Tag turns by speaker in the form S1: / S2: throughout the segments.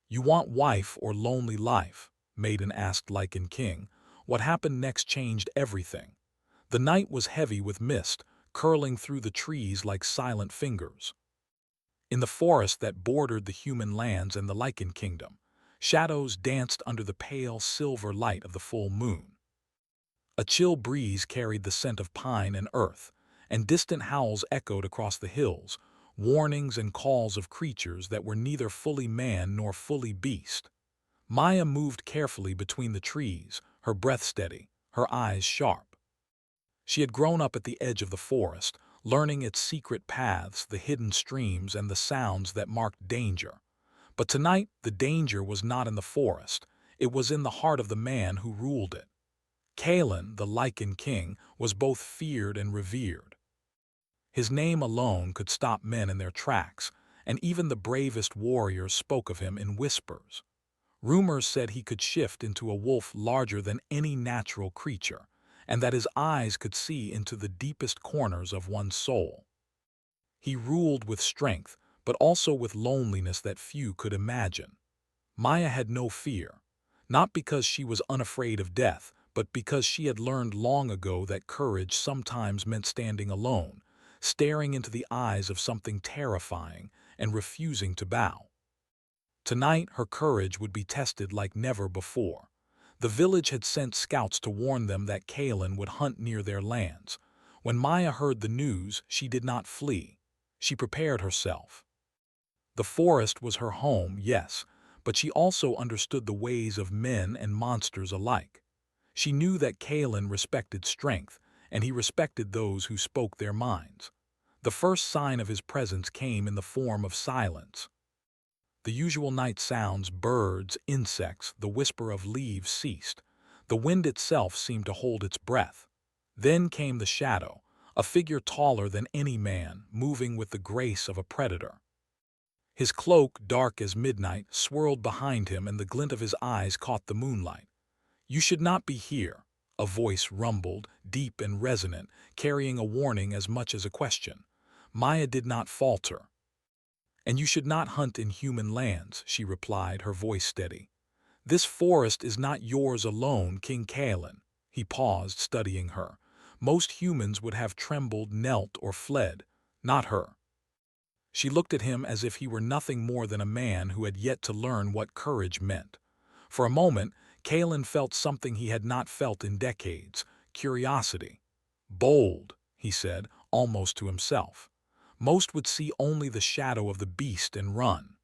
S1: "You want wife or lonely life?" Maiden asked Lycan King. What happened next changed everything. The night was heavy with mist, curling through the trees like silent fingers. In the forest that bordered the human lands and the Lycan kingdom, shadows danced under the pale silver light of the full moon. A chill breeze carried the scent of pine and earth, and distant howls echoed across the hills, warnings and calls of creatures that were neither fully man nor fully beast. Maya moved carefully between the trees, her breath steady, her eyes sharp. She had grown up at the edge of the forest, learning its secret paths, the hidden streams, and the sounds that marked danger. But tonight, the danger was not in the forest. It was in the heart of the man who ruled it. Kalen, the Lycan king, was both feared and revered. His name alone could stop men in their tracks, and even the bravest warriors spoke of him in whispers. Rumors said he could shift into a wolf larger than any natural creature, and that his eyes could see into the deepest corners of one's soul. He ruled with strength, but also with loneliness that few could imagine. Maya had no fear, not because she was unafraid of death, but because she had learned long ago that courage sometimes meant standing alone, staring into the eyes of something terrifying and refusing to bow. Tonight, her courage would be tested like never before. The village had sent scouts to warn them that Kalen would hunt near their lands. When Maya heard the news, she did not flee. She prepared herself. The forest was her home, yes, but she also understood the ways of men and monsters alike. She knew that Kalen respected strength, and he respected those who spoke their minds. The first sign of his presence came in the form of silence. The usual night sounds, birds, insects, the whisper of leaves ceased. The wind itself seemed to hold its breath. Then came the shadow, a figure taller than any man, moving with the grace of a predator. His cloak, dark as midnight, swirled behind him, and the glint of his eyes caught the moonlight. "You should not be here," a voice rumbled, deep and resonant, carrying a warning as much as a question. Maya did not falter. "And you should not hunt in human lands," she replied, her voice steady. "This forest is not yours alone, King Kalen." He paused, studying her. Most humans would have trembled, knelt, or fled. Not her. She looked at him as if he were nothing more than a man who had yet to learn what courage meant. For a moment, Kalen felt something he had not felt in decades: curiosity. "Bold," he said, almost to himself. "Most would see only the shadow of the beast and run.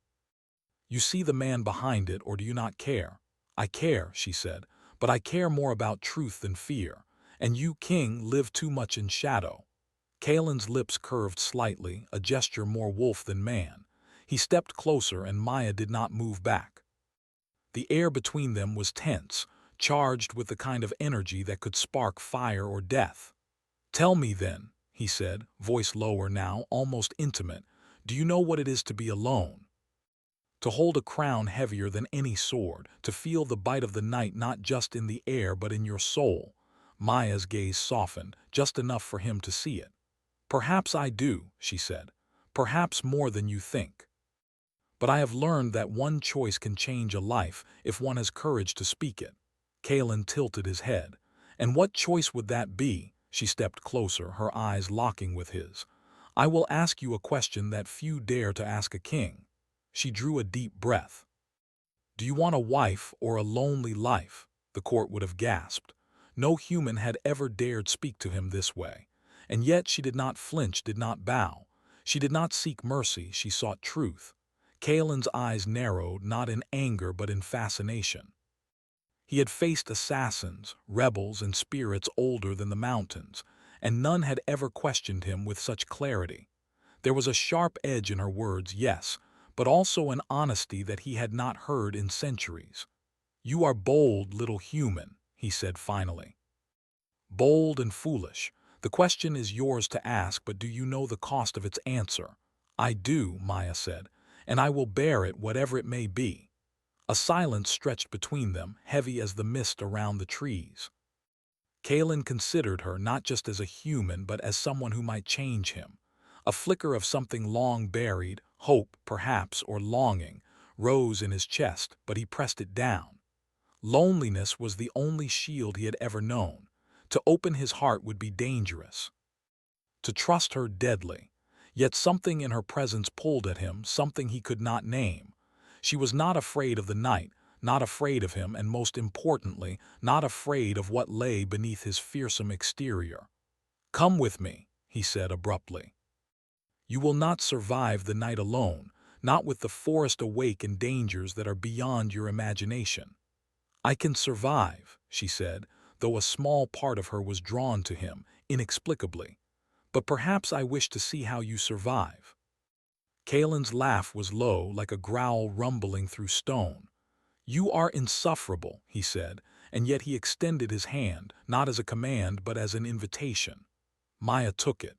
S1: You see the man behind it, or do you not care?" "I care," she said, "but I care more about truth than fear. And you, king, live too much in shadow." Kalen's lips curved slightly, a gesture more wolf than man. He stepped closer, and Maya did not move back. The air between them was tense, charged with the kind of energy that could spark fire or death. "Tell me then," he said, voice lower now, almost intimate, "do you know what it is to be alone? To hold a crown heavier than any sword, to feel the bite of the night not just in the air but in your soul?" Maya's gaze softened, just enough for him to see it. "Perhaps I do," she said. "Perhaps more than you think. But I have learned that one choice can change a life if one has courage to speak it." Kalen tilted his head. "And what choice would that be?" She stepped closer, her eyes locking with his. "I will ask you a question that few dare to ask a king." She drew a deep breath. "Do you want a wife or a lonely life?" The court would have gasped. No human had ever dared speak to him this way. And yet she did not flinch, did not bow. She did not seek mercy, she sought truth. Kalen's eyes narrowed, not in anger but in fascination. He had faced assassins, rebels, and spirits older than the mountains, and none had ever questioned him with such clarity. There was a sharp edge in her words, yes, but also an honesty that he had not heard in centuries. "You are bold, little human," he said finally. "Bold and foolish. The question is yours to ask, but do you know the cost of its answer?" "I do," Maya said, "and I will bear it, whatever it may be." A silence stretched between them, heavy as the mist around the trees. Kalen considered her not just as a human, but as someone who might change him. A flicker of something long buried, hope, perhaps, or longing, rose in his chest, but he pressed it down. Loneliness was the only shield he had ever known. To open his heart would be dangerous. To trust her deadly. Yet something in her presence pulled at him, something he could not name. She was not afraid of the night, not afraid of him, and most importantly, not afraid of what lay beneath his fearsome exterior. "Come with me," he said abruptly. "You will not survive the night alone, not with the forest awake in dangers that are beyond your imagination." "I can survive," she said, though a small part of her was drawn to him, inexplicably. "But perhaps I wish to see how you survive." Kalen's laugh was low, like a growl rumbling through stone. "You are insufferable," he said, and yet he extended his hand, not as a command but as an invitation. Maya took it.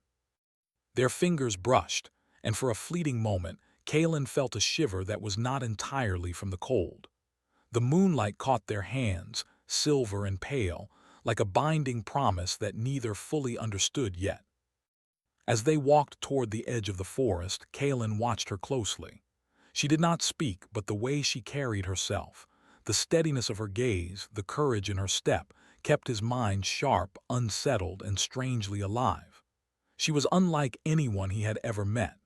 S1: Their fingers brushed, and for a fleeting moment, Kalen felt a shiver that was not entirely from the cold. The moonlight caught their hands, silver and pale, like a binding promise that neither fully understood yet. As they walked toward the edge of the forest, Kalen watched her closely. She did not speak, but the way she carried herself, the steadiness of her gaze, the courage in her step, kept his mind sharp, unsettled, and strangely alive. She was unlike anyone he had ever met.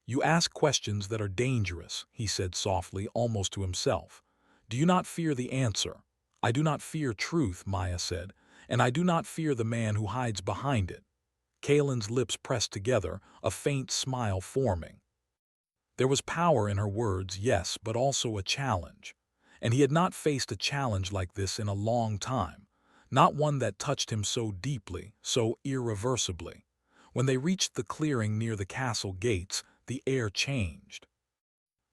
S1: "You ask questions that are dangerous," he said softly, almost to himself. "Do you not fear the answer?" "I do not fear truth," Maya said, "and I do not fear the man who hides behind it." Kalen's lips pressed together, a faint smile forming. There was power in her words, yes, but also a challenge. And he had not faced a challenge like this in a long time, not one that touched him so deeply, so irreversibly. When they reached the clearing near the castle gates, the air changed.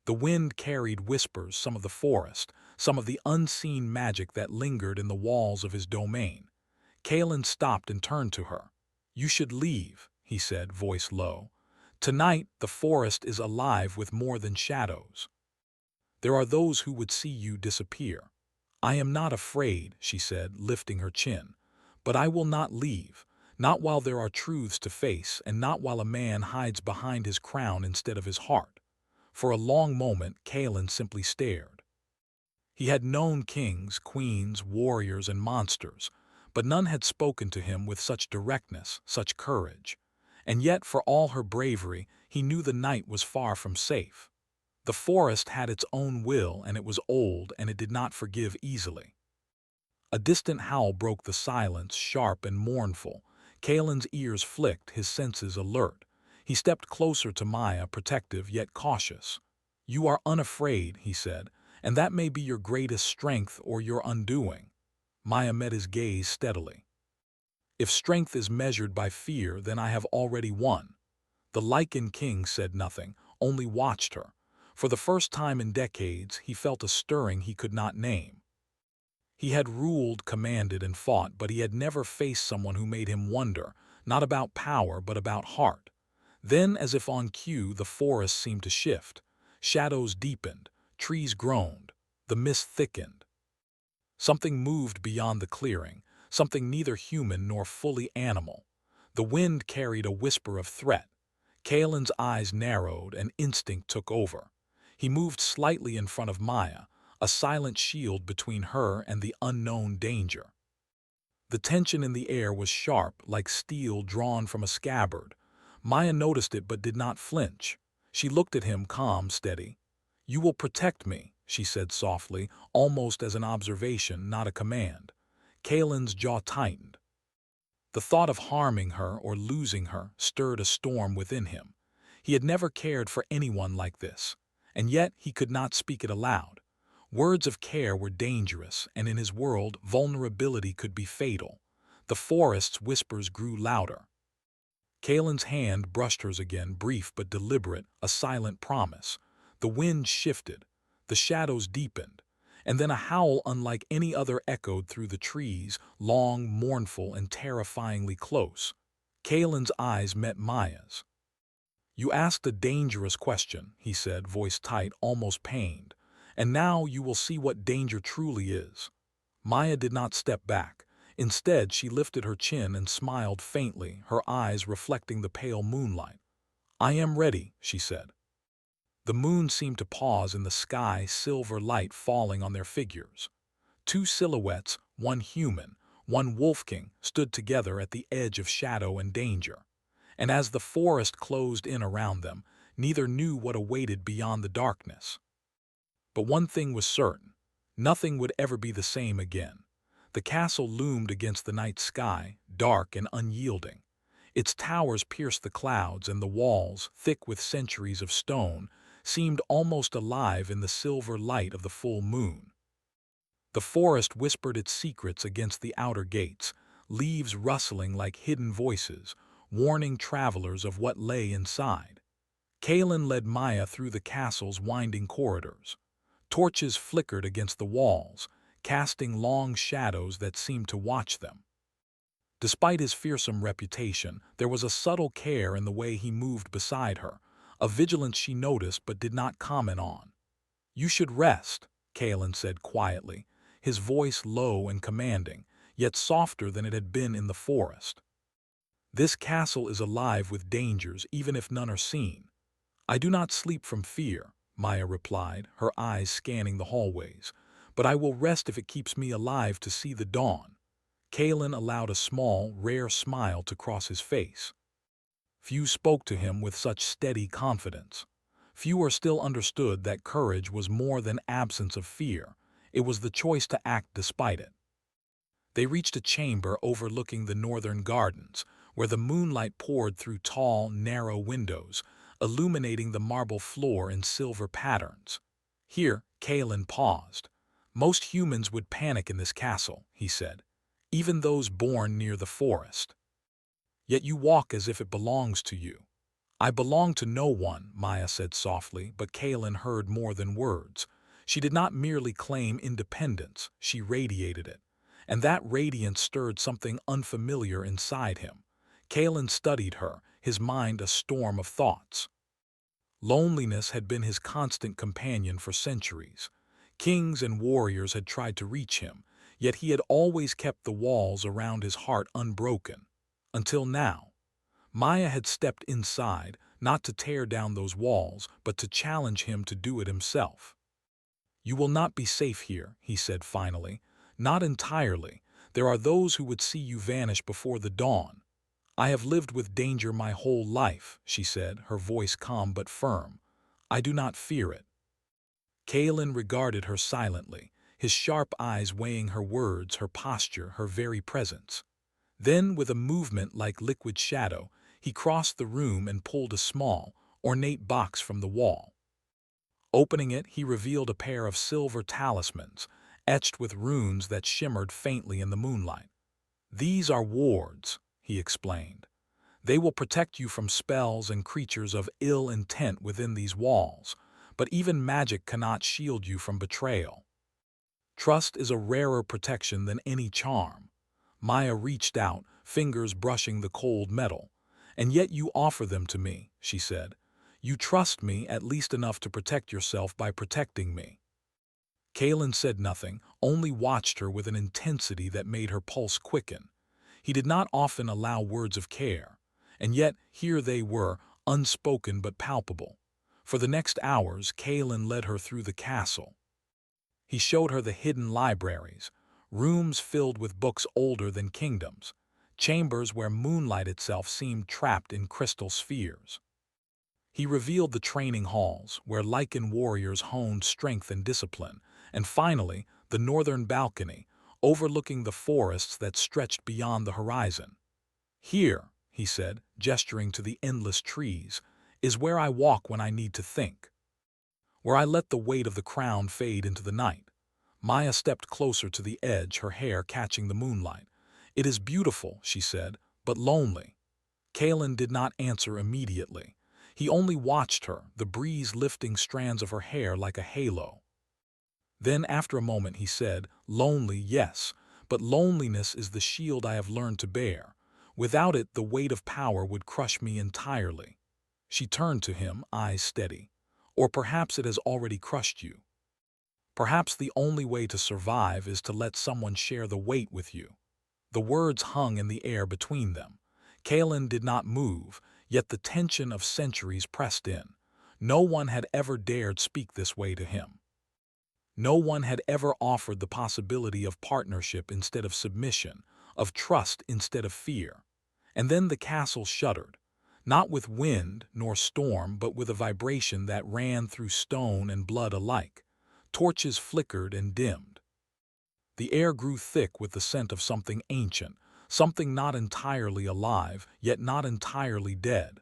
S1: The wind carried whispers, some of the forest, some of the unseen magic that lingered in the walls of his domain. Kalen stopped and turned to her. "You should leave," he said, voice low. "Tonight, the forest is alive with more than shadows. There are those who would see you disappear." "I am not afraid," she said, lifting her chin. "But I will not leave, not while there are truths to face, and not while a man hides behind his crown instead of his heart." For a long moment, Kalen simply stared. He had known kings, queens, warriors, and monsters, but none had spoken to him with such directness, such courage. And yet, for all her bravery, he knew the night was far from safe. The forest had its own will, and it was old, and it did not forgive easily. A distant howl broke the silence, sharp and mournful. Kalen's ears flicked, his senses alert. He stepped closer to Maya, protective yet cautious. "You are unafraid," he said, "and that may be your greatest strength or your undoing." Maya met his gaze steadily. "If strength is measured by fear, then I have already won." The Lycan king said nothing, only watched her. For the first time in decades, he felt a stirring he could not name. He had ruled, commanded, and fought, but he had never faced someone who made him wonder, not about power, but about heart. Then, as if on cue, the forest seemed to shift. Shadows deepened, trees groaned, the mist thickened. Something moved beyond the clearing, something neither human nor fully animal. The wind carried a whisper of threat. Kalen's eyes narrowed, and instinct took over. He moved slightly in front of Maya, a silent shield between her and the unknown danger. The tension in the air was sharp, like steel drawn from a scabbard. Maya noticed it but did not flinch. She looked at him, calm, steady. "You will protect me," she said softly, almost as an observation, not a command. Kalen's jaw tightened. The thought of harming her or losing her stirred a storm within him. He had never cared for anyone like this, and yet he could not speak it aloud. Words of care were dangerous, and in his world, vulnerability could be fatal. The forest's whispers grew louder. Kalen's hand brushed hers again, brief but deliberate, a silent promise. The wind shifted, the shadows deepened, and then a howl unlike any other echoed through the trees, long, mournful, and terrifyingly close. Kalen's eyes met Maya's. "You asked a dangerous question," he said, voice tight, almost pained. "And now you will see what danger truly is." Maya did not step back. Instead, she lifted her chin and smiled faintly, her eyes reflecting the pale moonlight. "I am ready," she said. The moon seemed to pause in the sky, silver light falling on their figures. Two silhouettes, one human, one wolf-king, stood together at the edge of shadow and danger. And as the forest closed in around them, neither knew what awaited beyond the darkness. But one thing was certain: nothing would ever be the same again. The castle loomed against the night sky, dark and unyielding. Its towers pierced the clouds, and the walls, thick with centuries of stone, seemed almost alive in the silver light of the full moon. The forest whispered its secrets against the outer gates, leaves rustling like hidden voices, warning travelers of what lay inside. Kalen led Maya through the castle's winding corridors. Torches flickered against the walls, casting long shadows that seemed to watch them. Despite his fearsome reputation, there was a subtle care in the way he moved beside her, a vigilance she noticed but did not comment on. "You should rest," Kalen said quietly, his voice low and commanding, yet softer than it had been in the forest. "This castle is alive with dangers, even if none are seen." "I do not sleep from fear," Maya replied, her eyes scanning the hallways, "but I will rest if it keeps me alive to see the dawn." Kalen allowed a small, rare smile to cross his face. Few spoke to him with such steady confidence. Fewer still understood that courage was more than absence of fear. It was the choice to act despite it. They reached a chamber overlooking the northern gardens, where the moonlight poured through tall, narrow windows, illuminating the marble floor in silver patterns. Here, Kalen paused. "Most humans would panic in this castle," he said, "even those born near the forest. Yet you walk as if it belongs to you." "I belong to no one," Maya said softly, but Kalen heard more than words. She did not merely claim independence, she radiated it. And that radiance stirred something unfamiliar inside him. Kalen studied her, his mind a storm of thoughts. Loneliness had been his constant companion for centuries. Kings and warriors had tried to reach him, yet he had always kept the walls around his heart unbroken. Until now. Maya had stepped inside, not to tear down those walls, but to challenge him to do it himself. "You will not be safe here," he said finally. "Not entirely. There are those who would see you vanish before the dawn." "I have lived with danger my whole life," she said, her voice calm but firm. "I do not fear it." Kalen regarded her silently, his sharp eyes weighing her words, her posture, her very presence. Then, with a movement like liquid shadow, he crossed the room and pulled a small, ornate box from the wall. Opening it, he revealed a pair of silver talismans, etched with runes that shimmered faintly in the moonlight. "These are wards," he explained. "They will protect you from spells and creatures of ill intent within these walls, but even magic cannot shield you from betrayal. Trust is a rarer protection than any charm." Maya reached out, fingers brushing the cold metal. "And yet you offer them to me," she said. "You trust me at least enough to protect yourself by protecting me." Kalen said nothing, only watched her with an intensity that made her pulse quicken. He did not often allow words of care, and yet here they were, unspoken but palpable. For the next hours, Kalen led her through the castle. He showed her the hidden libraries, rooms filled with books older than kingdoms, chambers where moonlight itself seemed trapped in crystal spheres. He revealed the training halls, where Lycan warriors honed strength and discipline, and finally, the northern balcony, overlooking the forests that stretched beyond the horizon. "Here," he said, gesturing to the endless trees, "is where I walk when I need to think. Where I let the weight of the crown fade into the night." Maya stepped closer to the edge, her hair catching the moonlight. "It is beautiful," she said, "but lonely." Kalen did not answer immediately. He only watched her, the breeze lifting strands of her hair like a halo. Then, after a moment, he said, "Lonely, yes, but loneliness is the shield I have learned to bear. Without it, the weight of power would crush me entirely." She turned to him, eyes steady. "Or perhaps it has already crushed you. Perhaps the only way to survive is to let someone share the weight with you." The words hung in the air between them. Kalen did not move, yet the tension of centuries pressed in. No one had ever dared speak this way to him. No one had ever offered the possibility of partnership instead of submission, of trust instead of fear. And then the castle shuddered, not with wind nor storm, but with a vibration that ran through stone and blood alike. Torches flickered and dimmed. The air grew thick with the scent of something ancient, something not entirely alive, yet not entirely dead.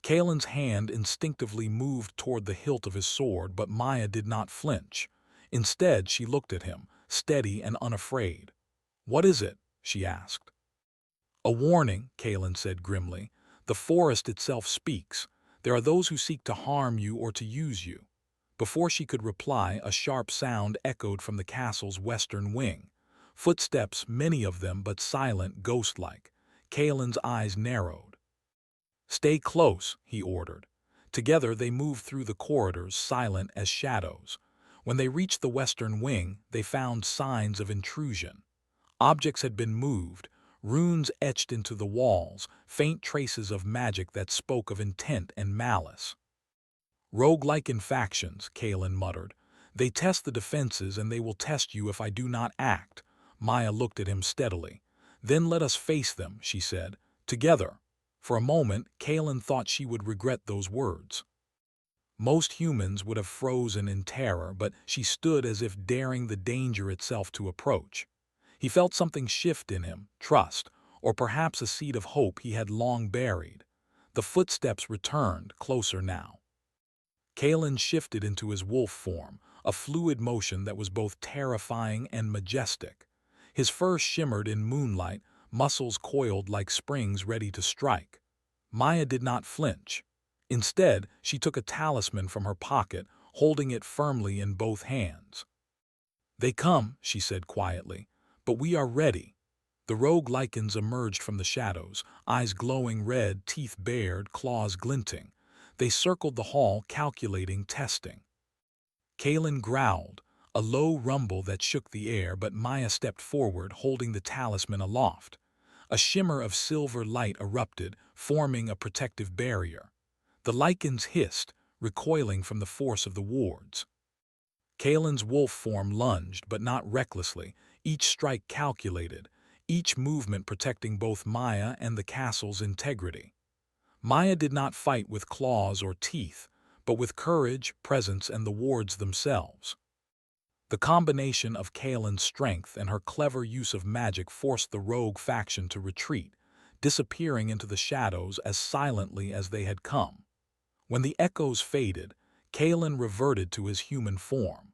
S1: Kalen's hand instinctively moved toward the hilt of his sword, but Maya did not flinch. Instead, she looked at him, steady and unafraid. "What is it?" she asked. "A warning," Kalen said grimly. "The forest itself speaks. There are those who seek to harm you or to use you." Before she could reply, a sharp sound echoed from the castle's western wing. Footsteps, many of them, but silent, ghost-like. Kalen's eyes narrowed. "Stay close," he ordered. Together they moved through the corridors, silent as shadows. When they reached the western wing, they found signs of intrusion. Objects had been moved, runes etched into the walls, faint traces of magic that spoke of intent and malice. "Rogue-like factions," Kalen muttered. "They test the defenses and they will test you if I do not act." Maya looked at him steadily. "Then let us face them," she said. "Together." For a moment, Kalen thought she would regret those words. Most humans would have frozen in terror, but she stood as if daring the danger itself to approach. He felt something shift in him, trust, or perhaps a seed of hope he had long buried. The footsteps returned, closer now. Kalen shifted into his wolf form, a fluid motion that was both terrifying and majestic. His fur shimmered in moonlight, muscles coiled like springs ready to strike. Maya did not flinch. Instead, she took a talisman from her pocket, holding it firmly in both hands. "They come," she said quietly, "but we are ready." The rogue Lycans emerged from the shadows, eyes glowing red, teeth bared, claws glinting. They circled the hall, calculating, testing. Kalen growled, a low rumble that shook the air, but Maya stepped forward, holding the talisman aloft. A shimmer of silver light erupted, forming a protective barrier. The Lycans hissed, recoiling from the force of the wards. Kalen's wolf form lunged, but not recklessly, each strike calculated, each movement protecting both Maya and the castle's integrity. Maya did not fight with claws or teeth, but with courage, presence, and the wards themselves. The combination of Kalen's strength and her clever use of magic forced the rogue faction to retreat, disappearing into the shadows as silently as they had come. When the echoes faded, Kalen reverted to his human form.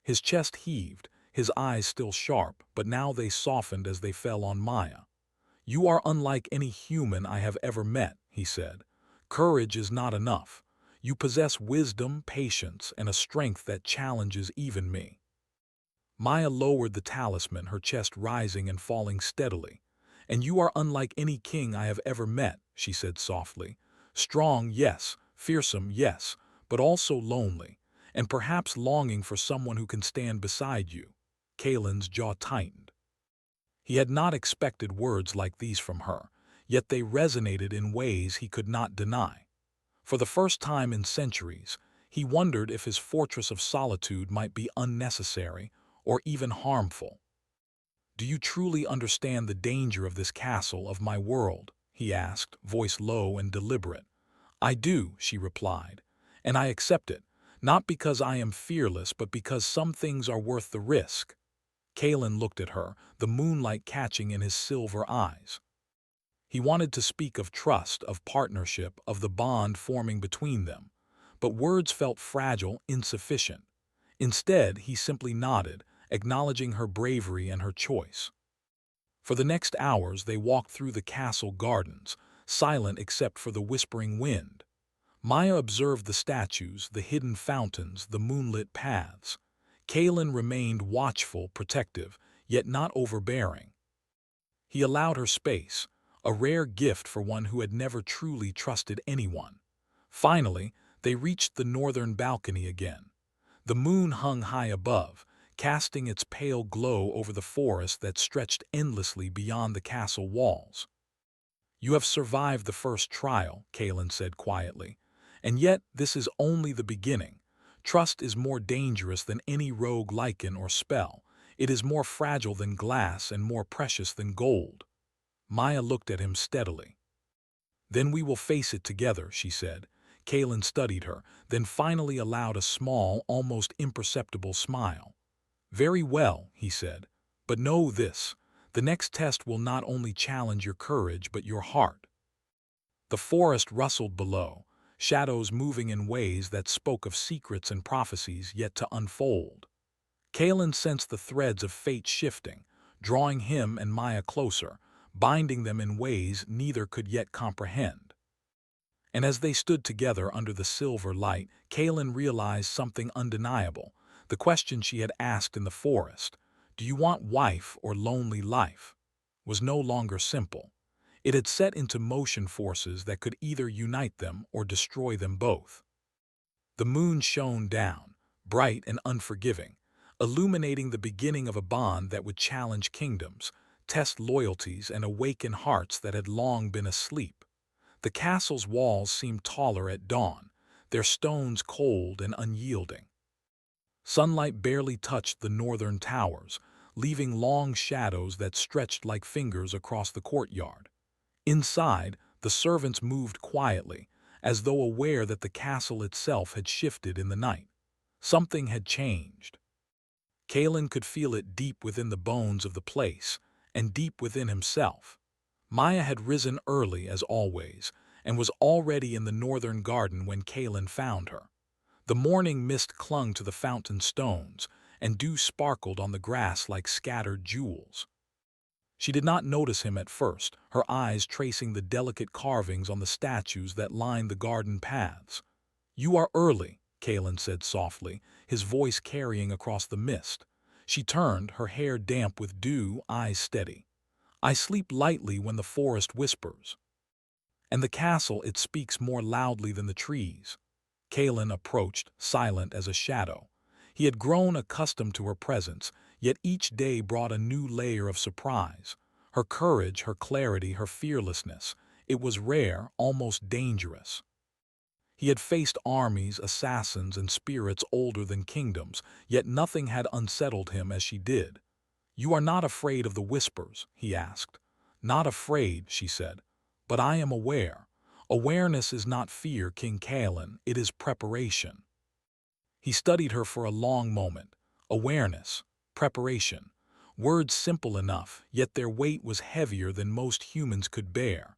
S1: His chest heaved, his eyes still sharp, but now they softened as they fell on Maya. "You are unlike any human I have ever met," he said. "Courage is not enough. You possess wisdom, patience, and a strength that challenges even me." Maya lowered the talisman, her chest rising and falling steadily. "And you are unlike any king I have ever met," she said softly. "Strong, yes, fearsome, yes, but also lonely, and perhaps longing for someone who can stand beside you." Kalen's jaw tightened. He had not expected words like these from her, yet they resonated in ways he could not deny. For the first time in centuries, he wondered if his fortress of solitude might be unnecessary or even harmful. "Do you truly understand the danger of this castle, of my world?" he asked, voice low and deliberate. "I do," she replied, "and I accept it, not because I am fearless, but because some things are worth the risk." Kalen looked at her, the moonlight catching in his silver eyes. He wanted to speak of trust, of partnership, of the bond forming between them, but words felt fragile, insufficient. Instead, he simply nodded, acknowledging her bravery and her choice. For the next hours, they walked through the castle gardens, silent except for the whispering wind. Maya observed the statues, the hidden fountains, the moonlit paths. Kalen remained watchful, protective, yet not overbearing. He allowed her space, a rare gift for one who had never truly trusted anyone. Finally, they reached the northern balcony again. The moon hung high above, casting its pale glow over the forest that stretched endlessly beyond the castle walls. "You have survived the first trial," Kalen said quietly, And yet, this is only the beginning. Trust is more dangerous than any rogue lichen or spell. It is more fragile than glass and more precious than gold. Maya looked at him steadily. Then we will face it together, she said. Kalen studied her, then finally allowed a small, almost imperceptible smile. Very well, he said. But know this. The next test will not only challenge your courage but your heart. The forest rustled below, shadows moving in ways that spoke of secrets and prophecies yet to unfold. Kalen sensed the threads of fate shifting, drawing him and Maya closer, binding them in ways neither could yet comprehend. And as they stood together under the silver light, Kalen realized something undeniable, the question she had asked in the forest, "Do you want wife or lonely life?" was no longer simple. It had set into motion forces that could either unite them or destroy them both. The moon shone down, bright and unforgiving, illuminating the beginning of a bond that would challenge kingdoms, test loyalties, and awaken hearts that had long been asleep. The castle's walls seemed taller at dawn, their stones cold and unyielding. Sunlight barely touched the northern towers, leaving long shadows that stretched like fingers across the courtyard. Inside, the servants moved quietly, as though aware that the castle itself had shifted in the night. Something had changed. Kalen could feel it deep within the bones of the place, and deep within himself. Maya had risen early, as always, and was already in the northern garden when Kalen found her. The morning mist clung to the fountain stones, and dew sparkled on the grass like scattered jewels. She did not notice him at first, her eyes tracing the delicate carvings on the statues that lined the garden paths. "You are early," Kalen said softly, his voice carrying across the mist. She turned, her hair damp with dew, eyes steady. "I sleep lightly when the forest whispers. And the castle, it speaks more loudly than the trees." Kalen approached, silent as a shadow. He had grown accustomed to her presence, yet each day brought a new layer of surprise. Her courage, her clarity, her fearlessness. It was rare, almost dangerous. He had faced armies, assassins, and spirits older than kingdoms, yet nothing had unsettled him as she did. "You are not afraid of the whispers?" he asked. "Not afraid," she said, "but I am aware. Awareness is not fear, King Kalen, it is preparation." He studied her for a long moment. Awareness, preparation. Words simple enough, yet their weight was heavier than most humans could bear.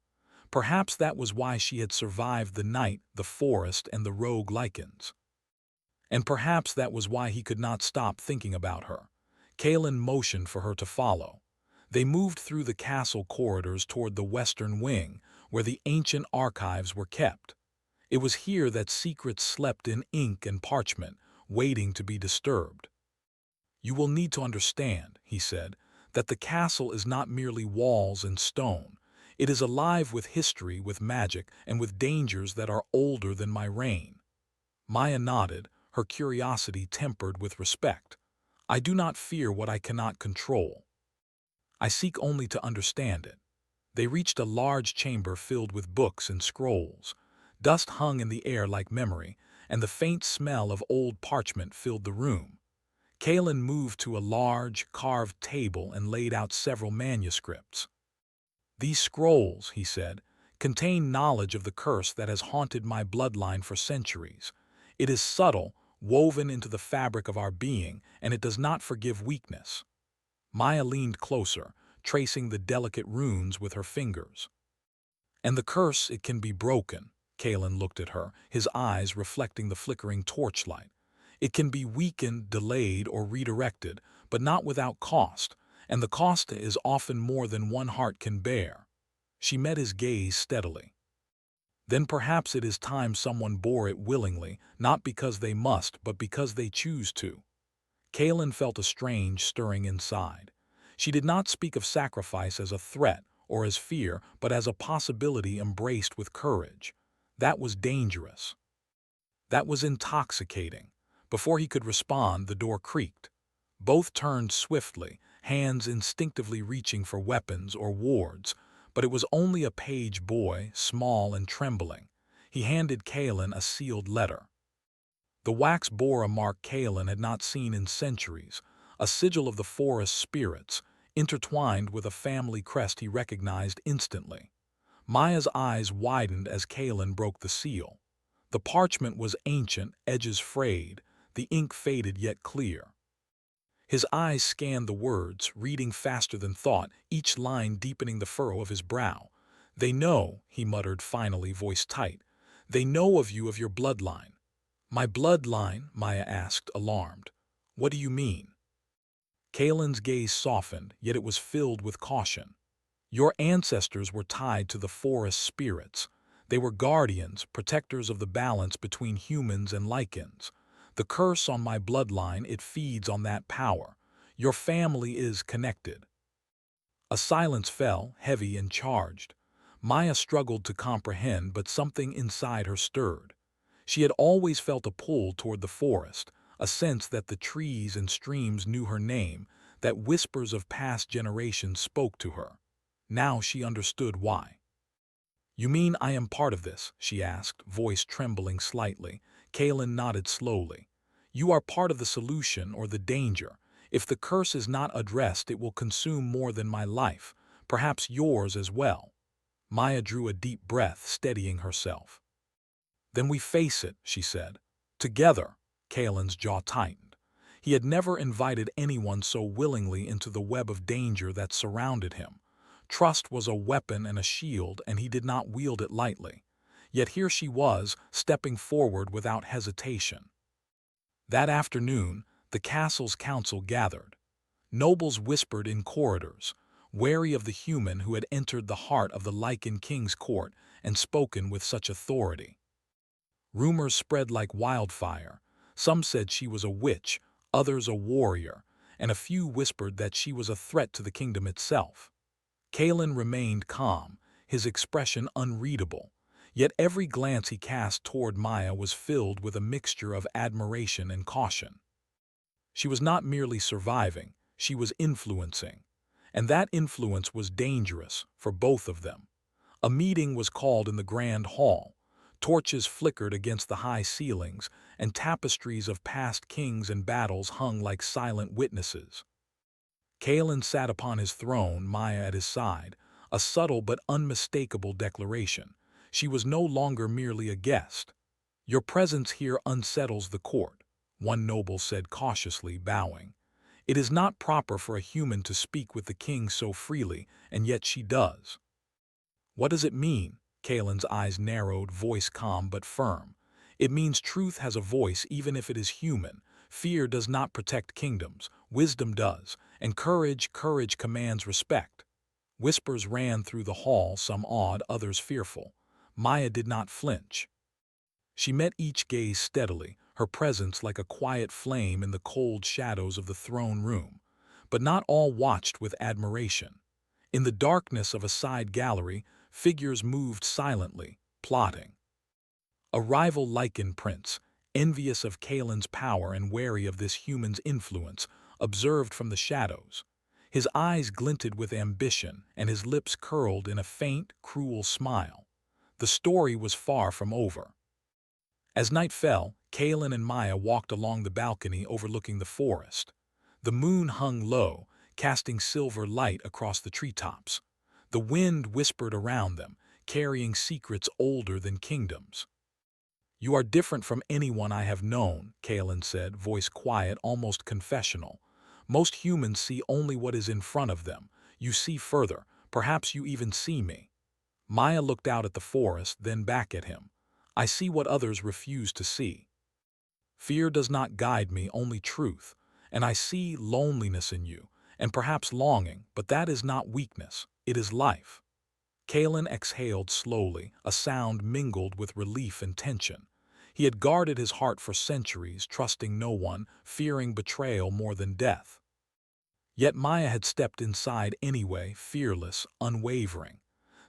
S1: Perhaps that was why she had survived the night, the forest, and the rogue lichens. And perhaps that was why he could not stop thinking about her. Kalen motioned for her to follow. They moved through the castle corridors toward the western wing, where the ancient archives were kept. It was here that secrets slept in ink and parchment, waiting to be disturbed. "You will need to understand," he said, "that the castle is not merely walls and stone. It is alive with history, with magic, and with dangers that are older than my reign." Maya nodded, her curiosity tempered with respect. "I do not fear what I cannot control. I seek only to understand it." They reached a large chamber filled with books and scrolls. Dust hung in the air like memory, and the faint smell of old parchment filled the room. Kalen moved to a large, carved table and laid out several manuscripts. "These scrolls," he said, "contain knowledge of the curse that has haunted my bloodline for centuries. It is subtle, woven into the fabric of our being, and it does not forgive weakness." Maya leaned closer, tracing the delicate runes with her fingers. "And the curse, it can be broken." Kalen looked at her, his eyes reflecting the flickering torchlight. "It can be weakened, delayed, or redirected, but not without cost, and the cost is often more than one heart can bear." She met his gaze steadily. "Then perhaps it is time someone bore it willingly, not because they must, but because they choose to." Kalen felt a strange stirring inside. She did not speak of sacrifice as a threat or as fear, but as a possibility embraced with courage. That was dangerous. That was intoxicating. Before he could respond, the door creaked. Both turned swiftly, hands instinctively reaching for weapons or wards, but it was only a page boy, small and trembling. He handed Kaelin a sealed letter. The wax bore a mark Kaelin had not seen in centuries, a sigil of the forest spirits, intertwined with a family crest he recognized instantly. Maya's eyes widened as Kaelin broke the seal. The parchment was ancient, edges frayed, the ink faded yet clear. His eyes scanned the words, reading faster than thought, each line deepening the furrow of his brow. "They know," he muttered finally, voice tight. "They know of you, of your bloodline." "My bloodline?" Maya asked, alarmed. "What do you mean?" Kaelin's gaze softened, yet it was filled with caution. "Your ancestors were tied to the forest spirits. They were guardians, protectors of the balance between humans and Lycans. The curse on my bloodline, it feeds on that power. Your family is connected." A silence fell, heavy and charged. Maya struggled to comprehend, but something inside her stirred. She had always felt a pull toward the forest, a sense that the trees and streams knew her name, that whispers of past generations spoke to her. Now she understood why. "You mean I am part of this?" she asked, voice trembling slightly. Kaelin nodded slowly. "You are part of the solution or the danger. If the curse is not addressed, it will consume more than my life, perhaps yours as well." Maya drew a deep breath, steadying herself. "Then we face it," she said. "Together." Kaelin's jaw tightened. He had never invited anyone so willingly into the web of danger that surrounded him. Trust was a weapon and a shield, and he did not wield it lightly. Yet here she was, stepping forward without hesitation. That afternoon, the castle's council gathered. Nobles whispered in corridors, wary of the human who had entered the heart of the Lycan king's court and spoken with such authority. Rumors spread like wildfire. Some said she was a witch, others a warrior, and a few whispered that she was a threat to the kingdom itself. Kaelin remained calm, his expression unreadable, yet every glance he cast toward Maya was filled with a mixture of admiration and caution. She was not merely surviving, she was influencing, and that influence was dangerous for both of them. A meeting was called in the grand hall. Torches flickered against the high ceilings, and tapestries of past kings and battles hung like silent witnesses. Kaelin sat upon his throne, Maya at his side, a subtle but unmistakable declaration. She was no longer merely a guest. "Your presence here unsettles the court," one noble said cautiously, bowing. "It is not proper for a human to speak with the king so freely, and yet she does." "What does it mean?" Kaelin's eyes narrowed, voice calm but firm. "It means truth has a voice even if it is human. Fear does not protect kingdoms, wisdom does, and courage commands respect." Whispers ran through the hall, some awed, others fearful. Maya did not flinch. She met each gaze steadily, her presence like a quiet flame in the cold shadows of the throne room. But not all watched with admiration. In the darkness of a side gallery, figures moved silently, plotting. A rival Lycan prince, envious of Kaelin's power and wary of this human's influence, observed from the shadows. His eyes glinted with ambition, and his lips curled in a faint, cruel smile. The story was far from over. As night fell, Kaelin and Maya walked along the balcony overlooking the forest. The moon hung low, casting silver light across the treetops. The wind whispered around them, carrying secrets older than kingdoms. "You are different from anyone I have known," Kaelin said, voice quiet, almost confessional. "Most humans see only what is in front of them. You see further. Perhaps you even see me." Maya looked out at the forest, then back at him. "I see what others refuse to see. Fear does not guide me, only truth. And I see loneliness in you, and perhaps longing, but that is not weakness, it is life." Kaelin exhaled slowly, a sound mingled with relief and tension. He had guarded his heart for centuries, trusting no one, fearing betrayal more than death. Yet Maya had stepped inside anyway, fearless, unwavering.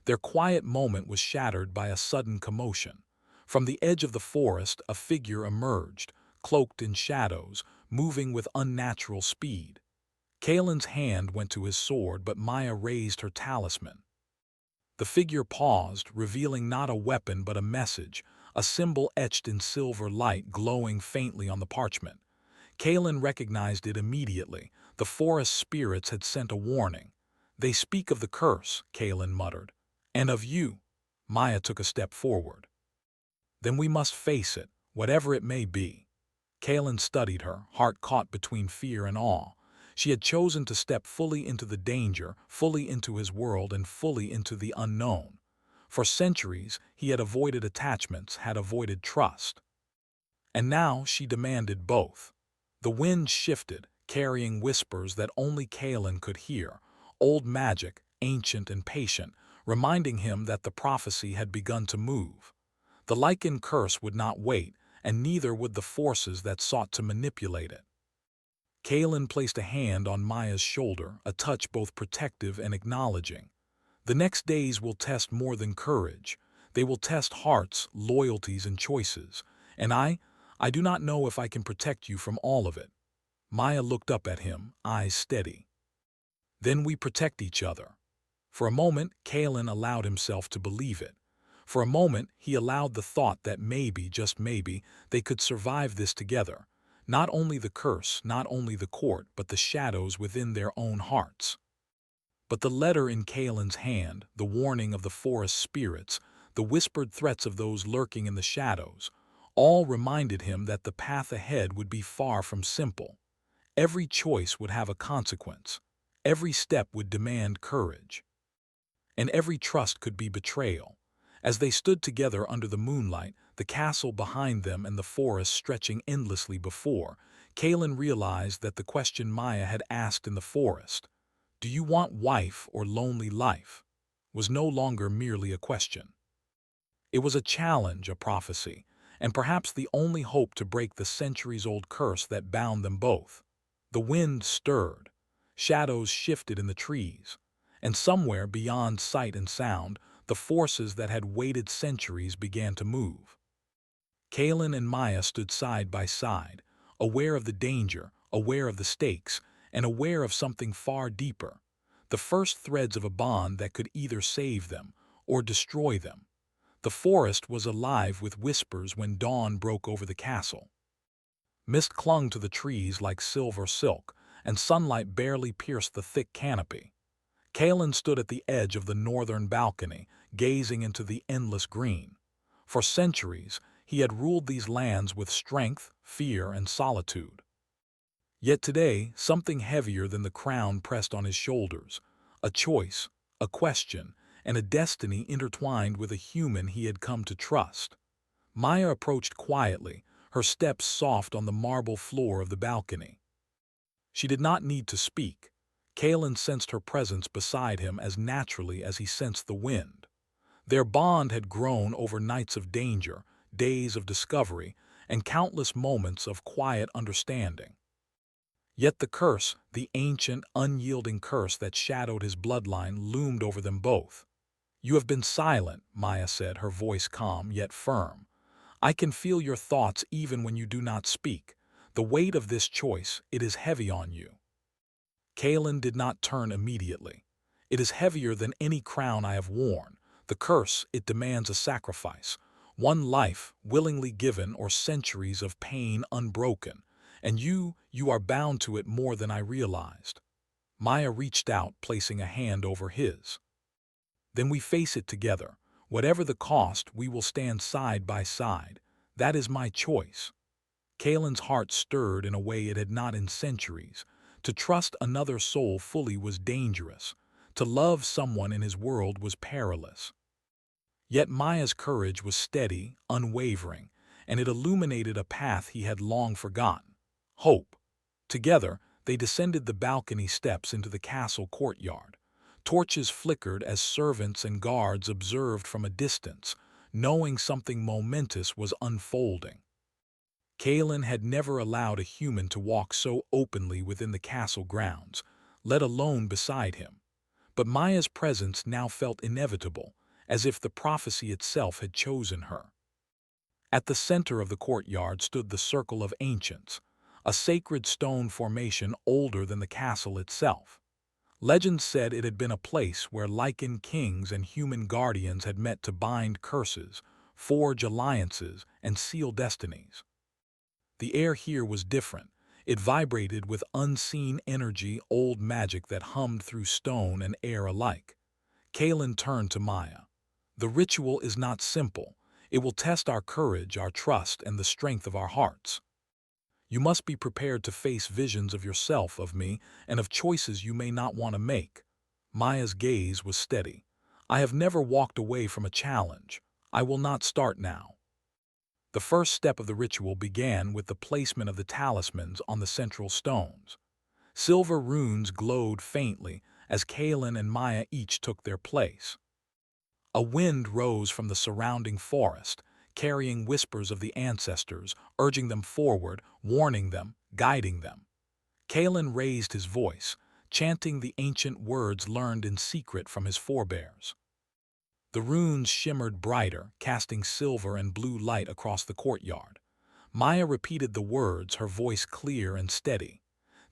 S1: Their quiet moment was shattered by a sudden commotion. From the edge of the forest, a figure emerged, cloaked in shadows, moving with unnatural speed. Kaelin's hand went to his sword, but Maya raised her talisman. The figure paused, revealing not a weapon but a message, a symbol etched in silver light glowing faintly on the parchment. Kalen recognized it immediately. The forest spirits had sent a warning. "They speak of the curse," Kalen muttered. "And of you." Maya took a step forward. "Then we must face it, whatever it may be." Kalen studied her, heart caught between fear and awe. She had chosen to step fully into the danger, fully into his world, and fully into the unknown. For centuries, he had avoided attachments, had avoided trust. And now she demanded both. The wind shifted, carrying whispers that only Kalen could hear, old magic, ancient and patient, reminding him that the prophecy had begun to move. The Lycan curse would not wait, and neither would the forces that sought to manipulate it. Kalen placed a hand on Maya's shoulder, a touch both protective and acknowledging. "The next days will test more than courage. They will test hearts, loyalties, and choices. And I do not know if I can protect you from all of it." Maya looked up at him, eyes steady. "Then we protect each other." For a moment, Kalen allowed himself to believe it. For a moment, he allowed the thought that maybe, just maybe, they could survive this together. Not only the curse, not only the court, but the shadows within their own hearts. But the letter in Kalen's hand, the warning of the forest spirits, the whispered threats of those lurking in the shadows, all reminded him that the path ahead would be far from simple. Every choice would have a consequence. Every step would demand courage. And every trust could be betrayal. As they stood together under the moonlight, the castle behind them and the forest stretching endlessly before, Kalen realized that the question Maya had asked in the forest, "Do you want wife or lonely life?" was no longer merely a question. It was a challenge, a prophecy, and perhaps the only hope to break the centuries-old curse that bound them both. The wind stirred, shadows shifted in the trees, and somewhere beyond sight and sound, the forces that had waited centuries began to move. Kalen and Maya stood side by side, aware of the danger, aware of the stakes, and aware of something far deeper, the first threads of a bond that could either save them or destroy them. The forest was alive with whispers when dawn broke over the castle. Mist clung to the trees like silver silk, and sunlight barely pierced the thick canopy. Kalen stood at the edge of the northern balcony, gazing into the endless green. For centuries, he had ruled these lands with strength, fear, and solitude. Yet today, something heavier than the crown pressed on his shoulders, a choice, a question, and a destiny intertwined with a human he had come to trust. Maya approached quietly, her steps soft on the marble floor of the balcony. She did not need to speak. Kalen sensed her presence beside him as naturally as he sensed the wind. Their bond had grown over nights of danger, days of discovery, and countless moments of quiet understanding. Yet the curse, the ancient, unyielding curse that shadowed his bloodline, loomed over them both. "You have been silent," Maya said, her voice calm yet firm. "I can feel your thoughts even when you do not speak. The weight of this choice, it is heavy on you." Kalen did not turn immediately. "It is heavier than any crown I have worn. The curse, it demands a sacrifice. One life, willingly given, or centuries of pain unbroken. And you are bound to it more than I realized." Maya reached out, placing a hand over his. "Then we face it together. Whatever the cost, we will stand side by side. That is my choice." Kalen's heart stirred in a way it had not in centuries. To trust another soul fully was dangerous. To love someone in his world was perilous. Yet Maya's courage was steady, unwavering, and it illuminated a path he had long forgotten. Hope. Together, they descended the balcony steps into the castle courtyard. Torches flickered as servants and guards observed from a distance, knowing something momentous was unfolding. Kalen had never allowed a human to walk so openly within the castle grounds, let alone beside him. But Maya's presence now felt inevitable, as if the prophecy itself had chosen her. At the center of the courtyard stood the Circle of Ancients, a sacred stone formation older than the castle itself. Legend said it had been a place where Lycan kings and human guardians had met to bind curses, forge alliances, and seal destinies. The air here was different. It vibrated with unseen energy, old magic that hummed through stone and air alike. Kalen turned to Maya. The ritual is not simple. It will test our courage, our trust, and the strength of our hearts. You must be prepared to face visions of yourself, of me, and of choices you may not want to make. Maya's gaze was steady. I have never walked away from a challenge. I will not start now. The first step of the ritual began with the placement of the talismans on the central stones. Silver runes glowed faintly as Kalen and Maya each took their place. A wind rose from the surrounding forest, carrying whispers of the ancestors, urging them forward, warning them, guiding them. Kalen raised his voice, chanting the ancient words learned in secret from his forebears. The runes shimmered brighter, casting silver and blue light across the courtyard. Maya repeated the words, her voice clear and steady.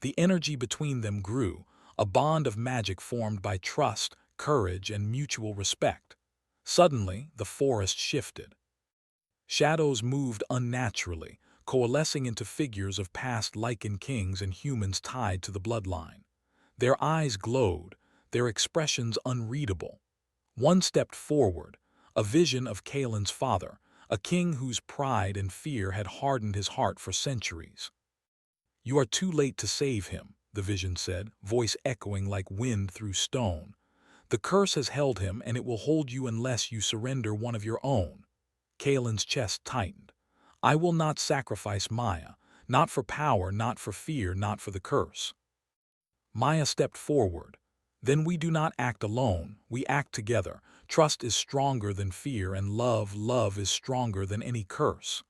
S1: The energy between them grew, a bond of magic formed by trust, courage, and mutual respect. Suddenly, the forest shifted. Shadows moved unnaturally, coalescing into figures of past Lycan kings and humans tied to the bloodline. Their eyes glowed, their expressions unreadable. One stepped forward, a vision of Kalen's father, a king whose pride and fear had hardened his heart for centuries. "You are too late to save him," the vision said, voice echoing like wind through stone. "The curse has held him, and it will hold you unless you surrender one of your own." Kalen's chest tightened. "I will not sacrifice Maya, not for power, not for fear, not for the curse." Maya stepped forward. "Then we do not act alone, we act together. Trust is stronger than fear, and love is stronger than any curse."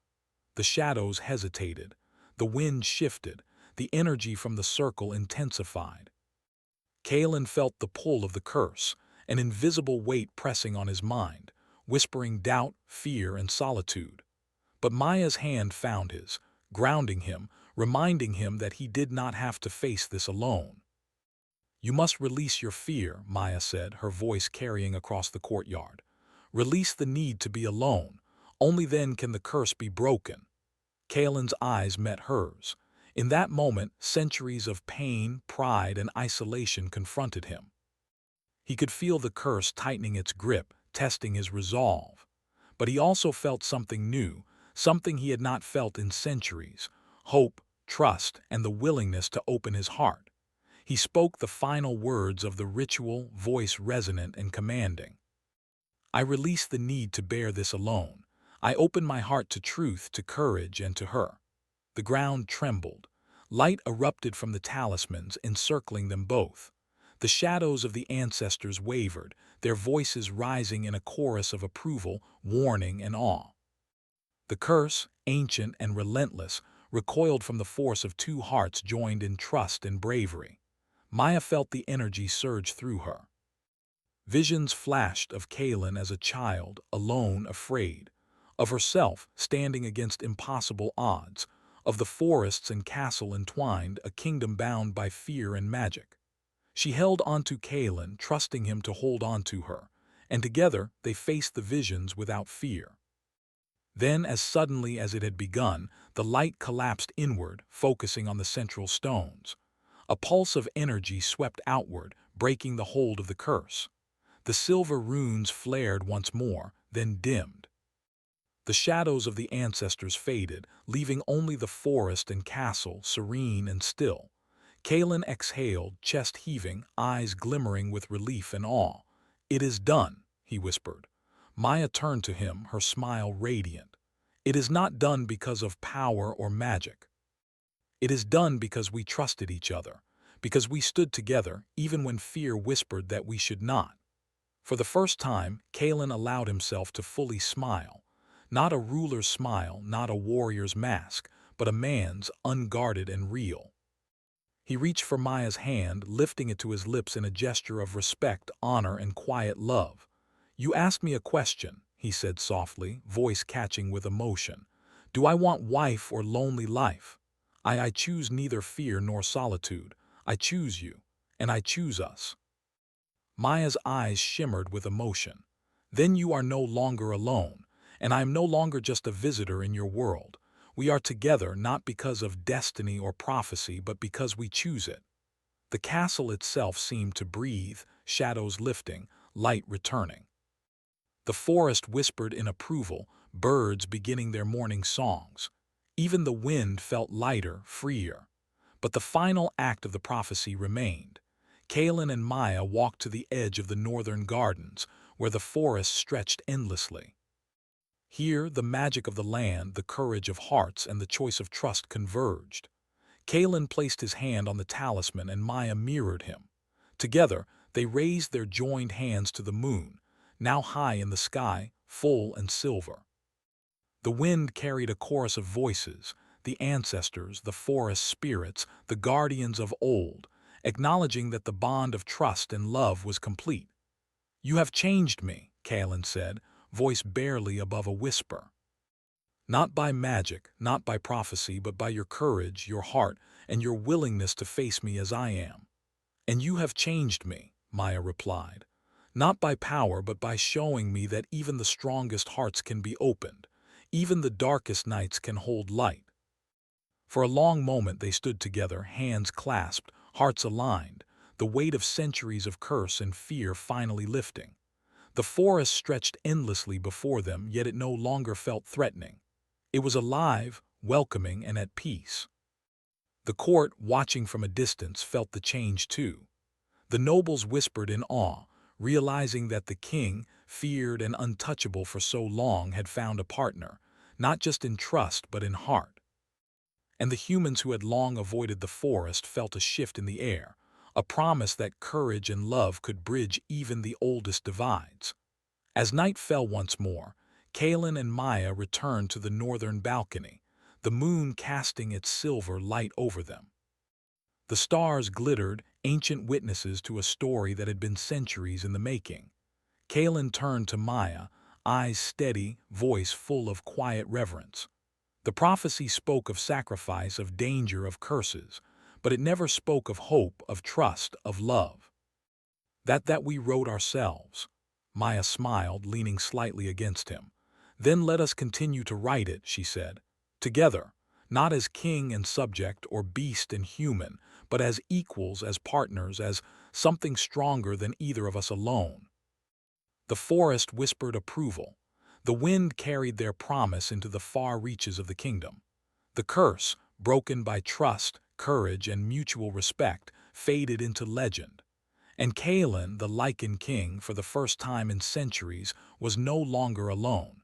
S1: The shadows hesitated. The wind shifted. The energy from the circle intensified. Kalen felt the pull of the curse, an invisible weight pressing on his mind, whispering doubt, fear, and solitude. But Maya's hand found his, grounding him, reminding him that he did not have to face this alone. "You must release your fear," Maya said, her voice carrying across the courtyard. "Release the need to be alone. Only then can the curse be broken." Kalen's eyes met hers. In that moment, centuries of pain, pride, and isolation confronted him. He could feel the curse tightening its grip, testing his resolve. But he also felt something new, something he had not felt in centuries: hope, trust, and the willingness to open his heart. He spoke the final words of the ritual, voice resonant and commanding. "I release the need to bear this alone. I open my heart to truth, to courage, and to her." The ground trembled. Light erupted from the talismans, encircling them both. The shadows of the ancestors wavered, their voices rising in a chorus of approval, warning, and awe. The curse, ancient and relentless, recoiled from the force of two hearts joined in trust and bravery. Maya felt the energy surge through her. Visions flashed of Kalen as a child, alone, afraid, of herself standing against impossible odds, of the forests and castle entwined, a kingdom bound by fear and magic. She held onto Kalen, trusting him to hold onto her, and together they faced the visions without fear. Then, as suddenly as it had begun, the light collapsed inward, focusing on the central stones. A pulse of energy swept outward, breaking the hold of the curse. The silver runes flared once more, then dimmed. The shadows of the ancestors faded, leaving only the forest and castle, serene and still. Kalen exhaled, chest heaving, eyes glimmering with relief and awe. "It is done," he whispered. Maya turned to him, her smile radiant. "It is not done because of power or magic. It is done because we trusted each other, because we stood together even when fear whispered that we should not." For the first time, Kalen allowed himself to fully smile. Not a ruler's smile, not a warrior's mask, but a man's, unguarded and real. He reached for Maya's hand, lifting it to his lips in a gesture of respect, honor, and quiet love. "You asked me a question," he said softly, voice catching with emotion. "Do I want wife or lonely life? I choose neither fear nor solitude. I choose you." and I choose us." Maya's eyes shimmered with emotion. "Then you are no longer alone, and I am no longer just a visitor in your world. We are together not because of destiny or prophecy, but because we choose it." The castle itself seemed to breathe, shadows lifting, light returning. The forest whispered in approval, birds beginning their morning songs. Even the wind felt lighter, freer. But the final act of the prophecy remained. Kalen and Maya walked to the edge of the northern gardens, where the forest stretched endlessly. Here, the magic of the land, the courage of hearts, and the choice of trust converged. Kalen placed his hand on the talisman and Maya mirrored him. Together, they raised their joined hands to the moon, now high in the sky, full and silver. The wind carried a chorus of voices, the ancestors, the forest spirits, the guardians of old, acknowledging that the bond of trust and love was complete. "You have changed me," Kalen said, voice barely above a whisper. "Not by magic, not by prophecy, but by your courage, your heart, and your willingness to face me as I am." "And you have changed me," Maya replied. "Not by power, but by showing me that even the strongest hearts can be opened. Even the darkest nights can hold light." For a long moment they stood together, hands clasped, hearts aligned, the weight of centuries of curse and fear finally lifting. The forest stretched endlessly before them, yet it no longer felt threatening. It was alive, welcoming, and at peace. The court, watching from a distance, felt the change too. The nobles whispered in awe, realizing that the king, feared and untouchable for so long, had found a partner, not just in trust but in heart. And the humans who had long avoided the forest felt a shift in the air, a promise that courage and love could bridge even the oldest divides. As night fell once more, Kalen and Maya returned to the northern balcony, the moon casting its silver light over them. The stars glittered, ancient witnesses to a story that had been centuries in the making. Kalen turned to Maya, eyes steady, voice full of quiet reverence. The prophecy spoke of sacrifice, of danger, of curses, but it never spoke of hope, of trust, of love. That we wrote ourselves." Maya smiled, leaning slightly against him. "Then let us continue to write it," she said. "Together, not as king and subject or beast and human, but as equals, as partners, as something stronger than either of us alone." The forest whispered approval. The wind carried their promise into the far reaches of the kingdom. The curse, broken by trust, courage, and mutual respect, faded into legend. And Kalen, the Lycan king, for the first time in centuries, was no longer alone.